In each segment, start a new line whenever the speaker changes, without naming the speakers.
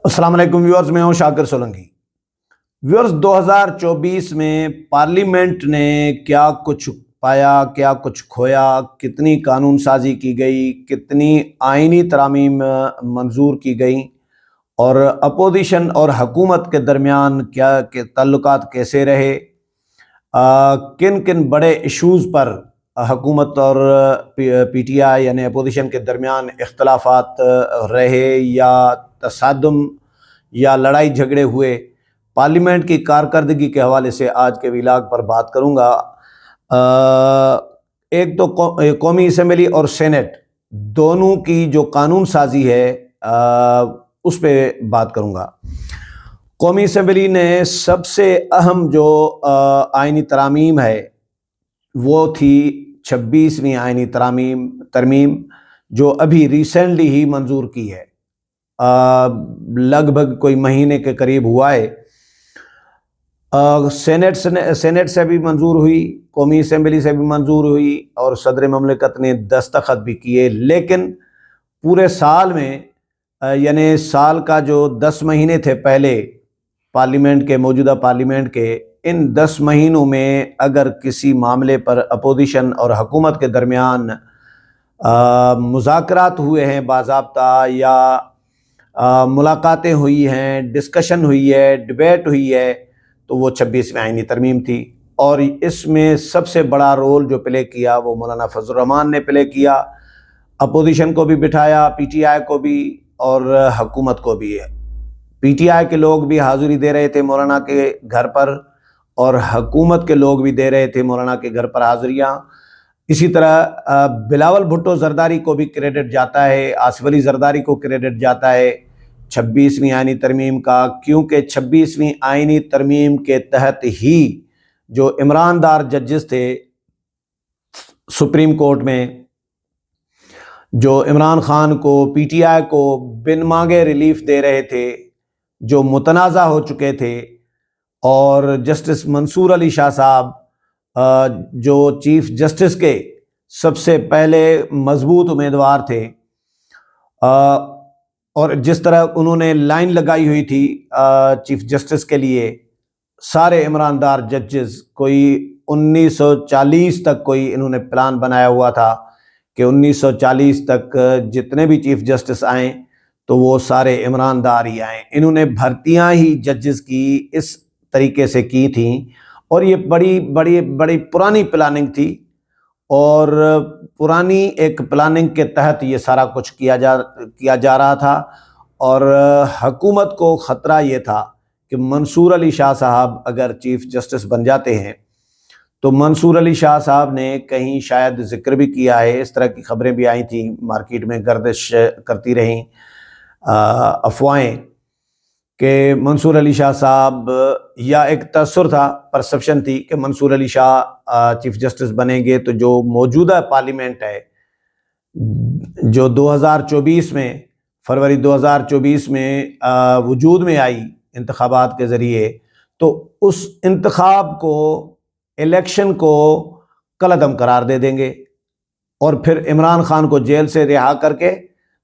السلام علیکم ویورز، میں ہوں شاکر سولنگی۔ ویورز، 2024 میں پارلیمنٹ نے کیا کچھ پایا، کیا کچھ کھویا، کتنی قانون سازی کی گئی، کتنی آئینی ترامیم منظور کی گئیں، اور اپوزیشن اور حکومت کے درمیان کیا کے تعلقات کیسے رہے، کن کن بڑے ایشوز پر حکومت اور پی ٹی آئی یعنی اپوزیشن کے درمیان اختلافات رہے یا تصادم یا لڑائی جھگڑے ہوئے۔ پارلیمنٹ کی کارکردگی کے حوالے سے آج کے ویلاگ پر بات کروں گا۔ ایک تو قومی اسمبلی اور سینٹ دونوں کی جو قانون سازی ہے اس پہ بات کروں گا۔ قومی اسمبلی نے سب سے اہم جو آئینی ترامیم ہے وہ تھی 26ویں آئینی ترمیم جو ابھی ریسنٹلی ہی منظور کی ہے، لگ بھگ کوئی مہینے کے قریب ہوا ہے۔ سینٹ سے بھی منظور ہوئی، قومی اسمبلی سے بھی منظور ہوئی اور صدر مملکت نے دستخط بھی کیے، لیکن پورے سال میں یعنی سال کا جو 10 مہینے تھے پہلے پارلیمنٹ کے، موجودہ پارلیمنٹ کے، ان 10 مہینوں میں اگر کسی معاملے پر اپوزیشن اور حکومت کے درمیان مذاکرات ہوئے ہیں باضابطہ، یا ملاقاتیں ہوئی ہیں، ڈسکشن ہوئی ہے، ڈبیٹ ہوئی ہے، تو وہ 26ویں آئینی ترمیم تھی۔ اور اس میں سب سے بڑا رول جو پلے کیا وہ مولانا فضل الرحمان نے پلے کیا، اپوزیشن کو بھی بٹھایا، پی ٹی آئی کو بھی اور حکومت کو بھی ہے۔ پی ٹی آئی کے لوگ بھی حاضری دے رہے تھے مولانا کے گھر پر، اور حکومت کے لوگ بھی دے رہے تھے مولانا کے گھر پر حاضریاں۔ اسی طرح بلاول بھٹو زرداری کو بھی کریڈٹ جاتا ہے، آصف علی زرداری کو کریڈٹ جاتا ہے 26ویں آئینی ترمیم کا، کیونکہ 26ویں آئینی ترمیم کے تحت ہی جو عمران دار ججز تھے سپریم کورٹ میں، جو عمران خان کو، پی ٹی آئی کو بن مانگے ریلیف دے رہے تھے، جو متنازع ہو چکے تھے، اور جسٹس منصور علی شاہ صاحب جو چیف جسٹس کے سب سے پہلے مضبوط امیدوار تھے، اور جس طرح انہوں نے لائن لگائی ہوئی تھی چیف جسٹس کے لیے، سارے عمران دار ججز، کوئی 1940 تک کوئی انہوں نے پلان بنایا ہوا تھا کہ 1940 تک جتنے بھی چیف جسٹس آئیں تو وہ سارے عمران دار ہی آئیں۔ انہوں نے بھرتیاں ہی ججز کی اس طریقے سے کی تھیں، اور یہ بڑی پرانی پلاننگ تھی، اور پرانی ایک پلاننگ کے تحت یہ سارا کچھ کیا جا رہا تھا۔ اور حکومت کو خطرہ یہ تھا کہ منصور علی شاہ صاحب اگر چیف جسٹس بن جاتے ہیں تو منصور علی شاہ صاحب نے کہیں شاید ذکر بھی کیا ہے، اس طرح کی خبریں بھی آئی تھیں، مارکیٹ میں گردش کرتی رہیں افواہیں، کہ منصور علی شاہ صاحب، یا ایک تاثر تھا، پرسپشن تھی کہ منصور علی شاہ چیف جسٹس بنیں گے تو جو موجودہ پارلیمنٹ ہے، جو 2024 میں، فروری 2024 میں وجود میں آئی انتخابات کے ذریعے، تو اس انتخاب کو، الیکشن کو کالعدم قرار دے دیں گے، اور پھر عمران خان کو جیل سے رہا کر کے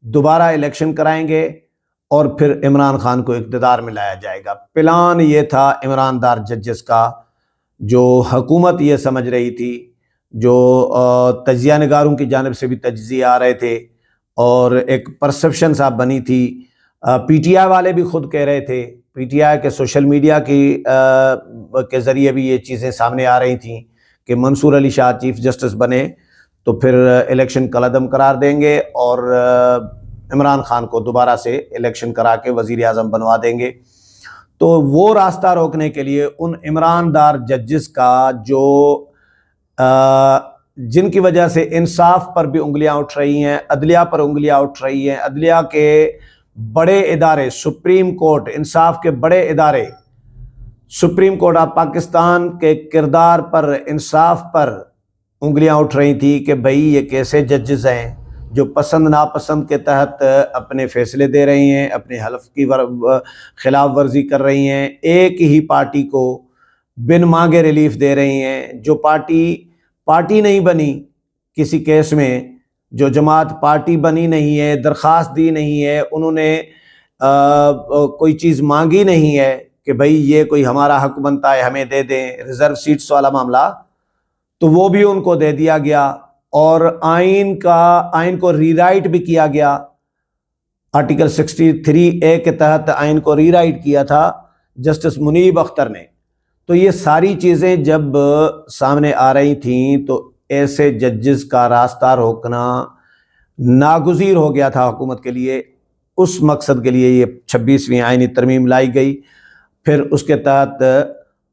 دوبارہ الیکشن کرائیں گے، اور پھر عمران خان کو اقتدار میں لایا جائے گا۔ پلان یہ تھا عمران دار ججز کا، جو حکومت یہ سمجھ رہی تھی، جو تجزیہ نگاروں کی جانب سے بھی تجزیے آ رہے تھے، اور ایک پرسپشن صاحب بنی تھی، پی ٹی آئی والے بھی خود کہہ رہے تھے، پی ٹی آئی کے سوشل میڈیا کے ذریعے بھی یہ چیزیں سامنے آ رہی تھیں کہ منصور علی شاہ چیف جسٹس بنے تو پھر الیکشن کالعدم قرار دیں گے، اور عمران خان کو دوبارہ سے الیکشن کرا کے وزیر اعظم بنوا دیں گے۔ تو وہ راستہ روکنے کے لیے ان عمران دار ججز کا، جو جن کی وجہ سے انصاف پر بھی انگلیاں اٹھ رہی ہیں، عدلیہ پر انگلیاں اٹھ رہی ہیں، عدلیہ کے بڑے ادارے، سپریم کورٹ، انصاف کے بڑے ادارے، سپریم کورٹ آف پاکستان کے کردار پر، انصاف پر انگلیاں اٹھ رہی تھی کہ بھئی یہ کیسے ججز ہیں جو پسند ناپسند کے تحت اپنے فیصلے دے رہی ہیں، اپنے حلف کی خلاف ورزی کر رہی ہیں، ایک ہی پارٹی کو بن مانگے ریلیف دے رہی ہیں، جو پارٹی نہیں بنی کسی کیس میں، جو جماعت پارٹی بنی نہیں ہے، درخواست دی نہیں ہے، انہوں نے کوئی چیز مانگی نہیں ہے کہ بھئی یہ کوئی ہمارا حق بنتا ہے ہمیں دے دیں، ریزرو سیٹس والا معاملہ، تو وہ بھی ان کو دے دیا گیا، اور آئین کو ری رائٹ بھی کیا گیا۔ آرٹیکل 63A کے تحت آئین کو ری رائٹ کیا تھا جسٹس منیب اختر نے۔ تو یہ ساری چیزیں جب سامنے آ رہی تھیں تو ایسے ججز کا راستہ روکنا ناگزیر ہو گیا تھا حکومت کے لیے۔ اس مقصد کے لیے یہ 26ویں آئینی ترمیم لائی گئی۔ پھر اس کے تحت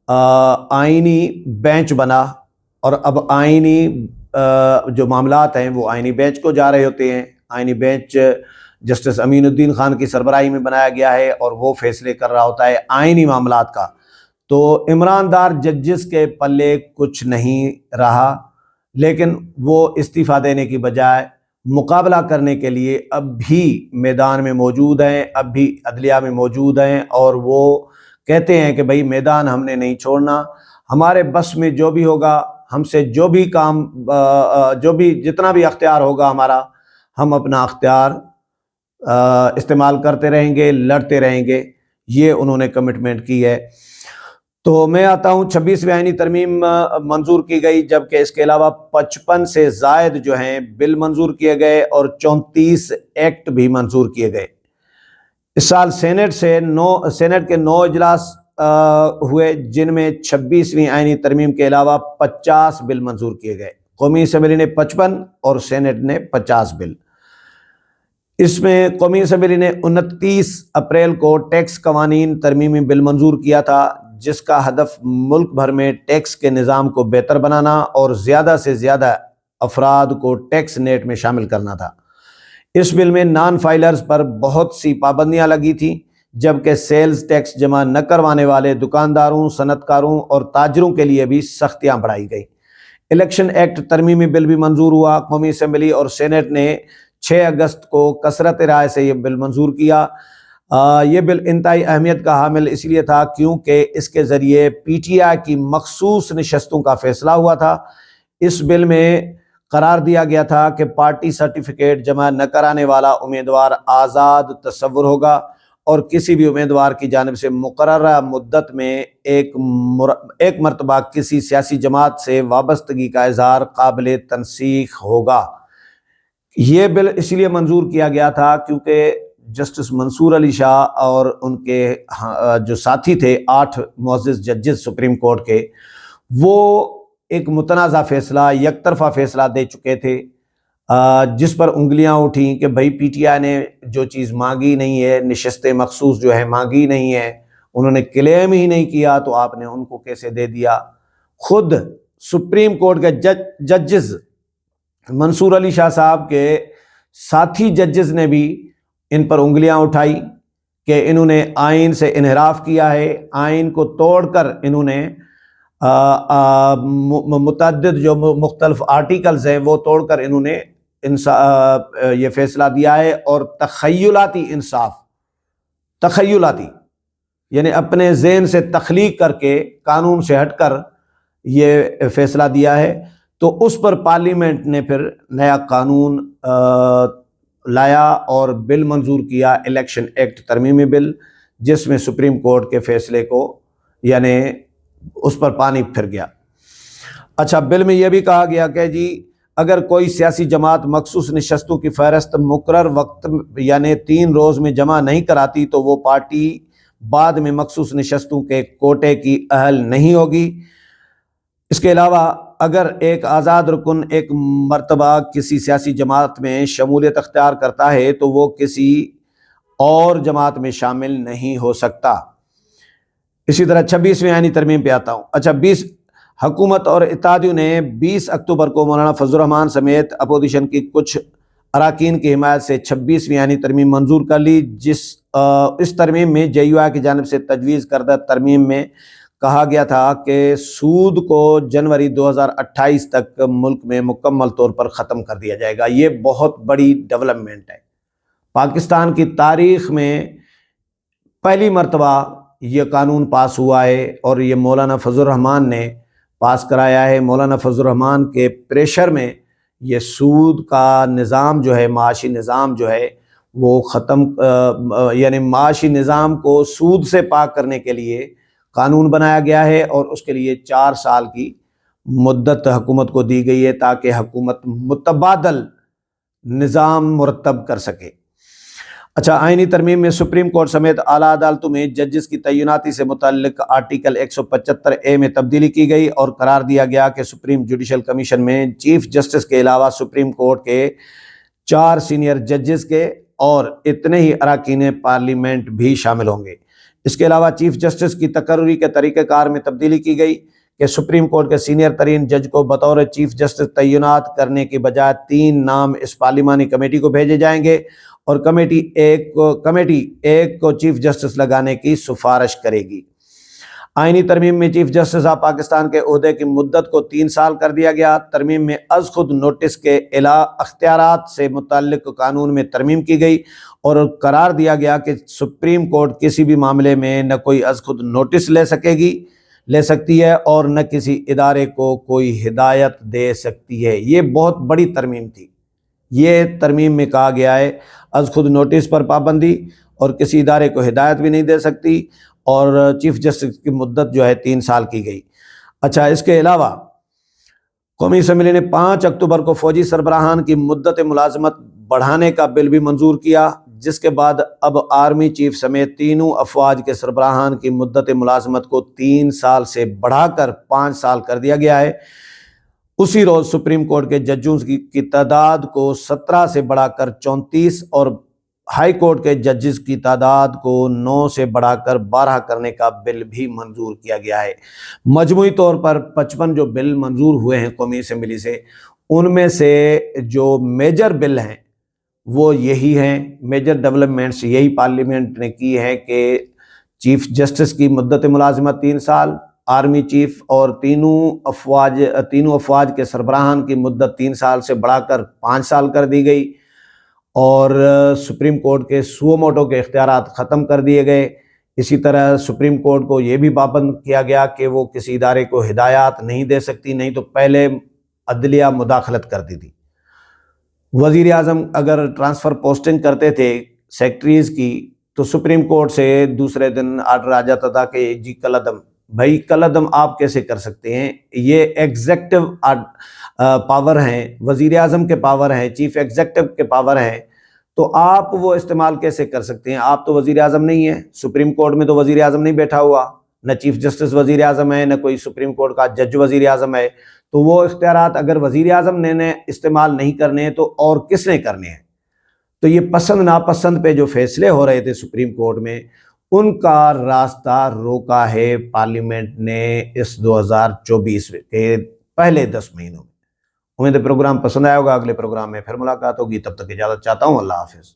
آئینی بینچ بنا، اور اب آئینی جو معاملات ہیں وہ آئینی بینچ کو جا رہے ہوتے ہیں۔ آئینی بینچ جسٹس امین الدین خان کی سربراہی میں بنایا گیا ہے، اور وہ فیصلے کر رہا ہوتا ہے آئینی معاملات کا۔ تو عمران دار ججز کے پلے کچھ نہیں رہا، لیکن وہ استعفیٰ دینے کی بجائے مقابلہ کرنے کے لیے اب بھی میدان میں موجود ہیں، اب بھی عدلیہ میں موجود ہیں، اور وہ کہتے ہیں کہ بھئی میدان ہم نے نہیں چھوڑنا، ہمارے بس میں جو بھی ہوگا، ہم سے جو بھی کام جتنا بھی اختیار ہوگا ہمارا، ہم اپنا اختیار استعمال کرتے رہیں گے، لڑتے رہیں گے۔ یہ انہوں نے کمٹمنٹ کی ہے۔ تو میں آتا ہوں 26ویں آئینی ترمیم منظور کی گئی، جبکہ اس کے علاوہ 55 سے زائد جو ہیں بل منظور کیے گئے، اور 34 ایکٹ بھی منظور کیے گئے۔ اس سال سینٹ کے 9 اجلاس ہوئے، جن میں 26ویں آئینی ترمیم کے علاوہ 50 بل منظور کیے گئے۔ قومی اسمبلی نے 55 اور سینٹ نے 50 بل۔ اس میں قومی اسمبلی نے 29 اپریل کو ٹیکس قوانین ترمیمی بل منظور کیا تھا، جس کا ہدف ملک بھر میں ٹیکس کے نظام کو بہتر بنانا اور زیادہ سے زیادہ افراد کو ٹیکس نیٹ میں شامل کرنا تھا۔ اس بل میں نان فائلرز پر بہت سی پابندیاں لگی تھیں، جبکہ سیلز ٹیکس جمع نہ کروانے والے دکانداروں، صنعت کاروں اور تاجروں کے لیے بھی سختیاں بڑھائی گئی۔ الیکشن ایکٹ ترمیمی بل بھی منظور ہوا۔ قومی اسمبلی اور سینٹ نے 6 اگست کو کثرت رائے سے یہ بل منظور کیا۔ یہ بل انتہائی اہمیت کا حامل اس لیے تھا کیونکہ اس کے ذریعے PTI کی مخصوص نشستوں کا فیصلہ ہوا تھا۔ اس بل میں قرار دیا گیا تھا کہ پارٹی سرٹیفکیٹ جمع نہ کرانے والا امیدوار آزاد تصور ہوگا، اور کسی بھی امیدوار کی جانب سے مقررہ مدت میں ایک مرتبہ کسی سیاسی جماعت سے وابستگی کا اظہار قابل تنسیخ ہوگا۔ یہ بل اس لیے منظور کیا گیا تھا کیونکہ جسٹس منصور علی شاہ اور ان کے جو ساتھی تھے 8 معزز ججز سپریم کورٹ کے، وہ ایک متنازع فیصلہ، یک طرفہ فیصلہ دے چکے تھے، جس پر انگلیاں اٹھیں کہ بھائی PTI نے جو چیز مانگی نہیں ہے، نشستیں مخصوص جو ہے مانگی نہیں ہے، انہوں نے کلیم ہی نہیں کیا، تو آپ نے ان کو کیسے دے دیا۔ خود سپریم کورٹ کے ججز منصور علی شاہ صاحب کے ساتھی ججز نے بھی ان پر انگلیاں اٹھائی کہ انہوں نے آئین سے انحراف کیا ہے، آئین کو توڑ کر انہوں نے متعدد جو مختلف آرٹیکلز ہیں وہ توڑ کر انہوں نے یہ فیصلہ دیا ہے، اور تخیلاتی انصاف، تخیلاتی یعنی اپنے ذہن سے تخلیق کر کے قانون سے ہٹ کر یہ فیصلہ دیا ہے۔ تو اس پر پارلیمنٹ نے پھر نیا قانون لایا اور بل منظور کیا، الیکشن ایکٹ ترمیمی بل، جس میں سپریم کورٹ کے فیصلے کو یعنی اس پر پانی پھر گیا۔ اچھا، بل میں یہ بھی کہا گیا کہ جی اگر کوئی سیاسی جماعت مخصوص نشستوں کی فہرست مقرر وقت یعنی 3 روز میں جمع نہیں کراتی تو وہ پارٹی بعد میں مخصوص نشستوں کے کوٹے کی اہل نہیں ہوگی۔ اس کے علاوہ اگر ایک آزاد رکن ایک مرتبہ کسی سیاسی جماعت میں شمولیت اختیار کرتا ہے تو وہ کسی اور جماعت میں شامل نہیں ہو سکتا۔ اسی طرح 26ویں آئینی ترمیم پہ آتا ہوں۔ اچھا، حکومت اور اتحادیوں نے 20 اکتوبر کو مولانا فضل الرحمان سمیت اپوزیشن کی کچھ اراکین کی حمایت سے 26ویں آئینی ترمیم منظور کر لی، اس ترمیم میں JUI کی جانب سے تجویز کردہ ترمیم میں کہا گیا تھا کہ سود کو جنوری 2028 تک ملک میں مکمل طور پر ختم کر دیا جائے گا۔ یہ بہت بڑی ڈیولپمنٹ ہے۔ پاکستان کی تاریخ میں پہلی مرتبہ یہ قانون پاس ہوا ہے، اور یہ مولانا فضل الرحمان نے پاس کرایا ہے۔ مولانا فضل الرحمان کے پریشر میں یہ سود کا نظام جو ہے، معاشی نظام جو ہے، وہ ختم یعنی معاشی نظام کو سود سے پاک کرنے کے لیے قانون بنایا گیا ہے، اور اس کے لیے 4 سال کی مدت حکومت کو دی گئی ہے تاکہ حکومت متبادل نظام مرتب کر سکے۔ اچھا، آئینی ترمیم میں سپریم کورٹ سمیت اعلیٰ عدالتوں میں ججز کی تعیناتی سے متعلق آرٹیکل 175A میں تبدیلی کی گئی اور قرار دیا گیا کہ سپریم جوڈیشل کمیشن میں چیف جسٹس کے علاوہ سپریم کورٹ کے 4 سینئر ججز کے اور اتنے ہی اراکین پارلیمنٹ بھی شامل ہوں گے۔ اس کے علاوہ چیف جسٹس کی تقرری کے طریقہ کار میں تبدیلی کی گئی کہ سپریم کورٹ کے سینئر ترین جج کو بطور چیف جسٹس تعینات کرنے کے بجائے 3 نام اس پارلیمانی کمیٹی کو بھیجے جائیں گے، اور کمیٹی ایک کو چیف جسٹس لگانے کی سفارش کرے گی۔ آئینی ترمیم میں چیف جسٹس آف پاکستان کے عہدے کی مدت کو 3 سال کر دیا گیا۔ ترمیم میں از خود نوٹس کے اختیارات سے متعلق قانون میں ترمیم کی گئی اور قرار دیا گیا کہ سپریم کورٹ کسی بھی معاملے میں نہ کوئی از خود نوٹس لے سکتی ہے اور نہ کسی ادارے کو کوئی ہدایت دے سکتی ہے۔ یہ بہت بڑی ترمیم تھی۔ یہ ترمیم میں کہا گیا ہے از خود نوٹس پر پابندی، اور کسی ادارے کو ہدایت بھی نہیں دے سکتی، اور چیف جسٹس کی مدت جو ہے 3 سال کی گئی۔ اچھا، اس کے علاوہ قومی اسمبلی نے 5 اکتوبر کو فوجی سربراہان کی مدت ملازمت بڑھانے کا بل بھی منظور کیا، جس کے بعد اب آرمی چیف سمیت تینوں افواج کے سربراہان کی مدت ملازمت کو 3 سال سے بڑھا کر 5 سال کر دیا گیا ہے۔ اسی روز سپریم کورٹ کے ججوں کی تعداد کو 17 سے بڑھا کر 34 اور ہائی کورٹ کے ججز کی تعداد کو 9 سے بڑھا کر 12 کرنے کا بل بھی منظور کیا گیا ہے۔ مجموعی طور پر 55 جو بل منظور ہوئے ہیں قومی اسمبلی سے، ان میں سے جو میجر بل ہیں وہ یہی ہیں، میجر ڈیولپمنٹس یہی پارلیمنٹ نے کی ہے کہ چیف جسٹس کی مدت ملازمت 3 سال، آرمی چیف اور تینوں افواج کے سربراہان کی مدت 3 سال سے بڑھا کر 5 سال کر دی گئی، اور سپریم کورٹ کے سو موٹو کے اختیارات ختم کر دیے گئے۔ اسی طرح سپریم کورٹ کو یہ بھی پابند کیا گیا کہ وہ کسی ادارے کو ہدایات نہیں دے سکتی، نہیں تو پہلے عدلیہ مداخلت کرتی تھی۔ وزیر اعظم اگر ٹرانسفر پوسٹنگ کرتے تھے سیکٹریز کی تو سپریم کورٹ سے دوسرے دن آرڈر آ جاتا تھا کہ جی کالعدم۔ بھائی کالعدم آپ کیسے کر سکتے ہیں؟ یہ ایگزیکٹو پاور ہیں، وزیر اعظم کے پاور ہیں، چیف ایگزیکٹو کے پاور ہیں، تو آپ وہ استعمال کیسے کر سکتے ہیں؟ آپ تو وزیر اعظم نہیں ہیں۔ سپریم کورٹ میں تو وزیر اعظم نہیں بیٹھا ہوا، نہ چیف جسٹس وزیر اعظم ہے، نہ کوئی سپریم کورٹ کا جج وزیر اعظم ہے۔ تو وہ اختیارات اگر وزیر اعظم نے استعمال نہیں کرنے ہیں تو اور کس نے کرنے ہیں؟ تو یہ پسند ناپسند پہ جو فیصلے ہو رہے تھے سپریم کورٹ میں، ان کا راستہ روکا ہے پارلیمنٹ نے اس 2024 کے پہلے 10 مہینوں میں۔ امید ہے پروگرام پسند آیا ہوگا۔ اگلے پروگرام میں پھر ملاقات ہوگی، تب تک اجازت چاہتا ہوں۔ اللہ حافظ۔